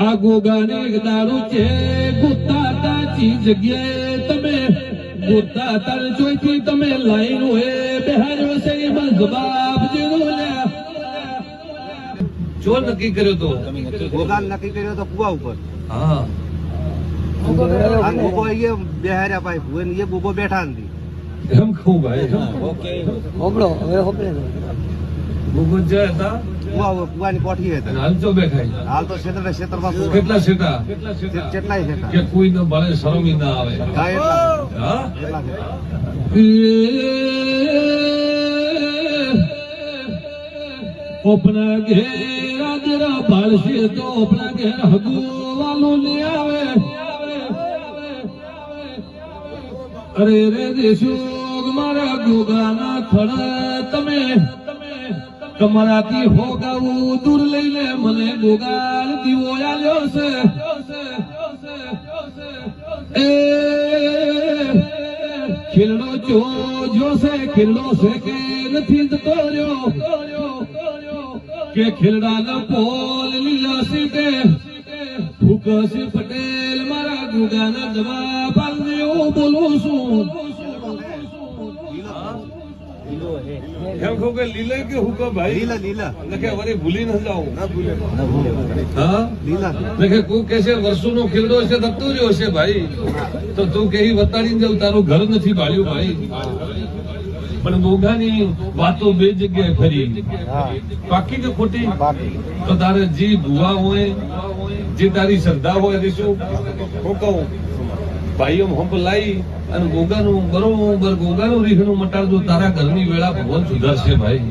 આ ગોગાને દારૂ છે ગોતાતા ચી જગ્યાએ તમે ગોતાતા જોઈથી તમે લાઈન હોય બેહાર્યો છે એમાં જવાબ જેવો લ્યા જો નક્કી કર્યો તો ગોગાન નક્કી કર્યો તો કુવા ઉપર હા આ ગોગો એ બેહાર્યા ભાઈ ભુવન એ ગોગો બેઠા નથી એમ કહું ભાઈ હોબળો હવે હોબળે ગોગો જે હતા કુવાની કોઠી હતી હાલ તો બેખાય હાલ તો ક્ષેત્રમાં કેટલા સેટા કેટલાય છે કે કોઈ ન ભલે શરમી ના આવે હા अपना घेर जरा बालसे तो अपना घेर हगू वालों ले आवे अरे रे देशोग मारा गोगाना थड़ा तमे તમારાથી હોગાવું દૂર લઈને મને ગોગાલ દીવો આલ્યો છે એ ખીલડો જોશે ખીલડો છે કે નથી જતો રહ્યો કે ખીલડાના પોલ લીલા સીટે ભૂકસી પટેલ મારા ગોગાના જવાબ આલને હું બોલું છું એમ કહું કે લીલા કે હુકો ભાઈ લીલા લીલા લખે વળી ભૂલી ન જાઉં હા લીલા લખે કોઈ કે છે વર્ષોનો ખીલડો છે થતો રહ્યો છે ભાઈ તો તું કેવી વતાડીને જાવ તારું ઘર નથી ભાળ્યું ભાઈ પણ ગોગાની વાતો બે જગ્યાએ ફરી પાકી કે ખોટી તો તારે જે ભુવા હોય જે તારી શ્રદ્ધા હોય તે શું હું કહું ભાઈઓ હંપ લાવી અને ગોગાનું બરોબર ગોગાનું રીખનું મટાડજો તારા ઘરની વેળા ભગવાન સુધારશે ભાઈ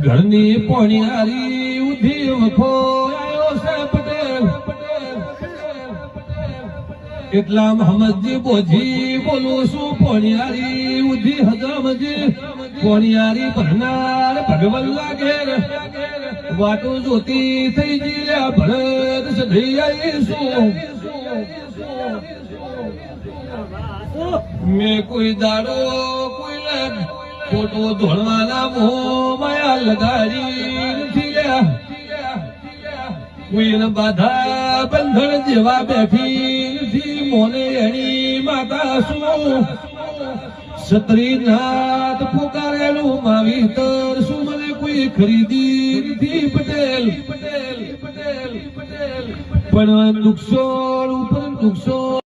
ઘરની પોણિયારી ઉધી વખો આવ્યો છે પટેલ એટલા મોહમ્મદજી બોજી બોલું છું પોણિયારી ઉધી હજામજી પોણિયારી ભરનાર ભગવન લાગે વાટો જોતી થઈ જીલ્યા ભરત સધી આવીશું મેં કોઈ દાડો કોઈ ખોટો ધોળવાના મોહ માયા લગાડી નથી લ્યા કોઈને બાધા બંધણ જેવા બેઠી નથી મોને એની માતા શું ક્ષત્રિનાથ પુકારેલું માવીતર શું મને કોઈ ખરીદી નથી પટેલ પણ નુકસાન ઉપર નુકસાન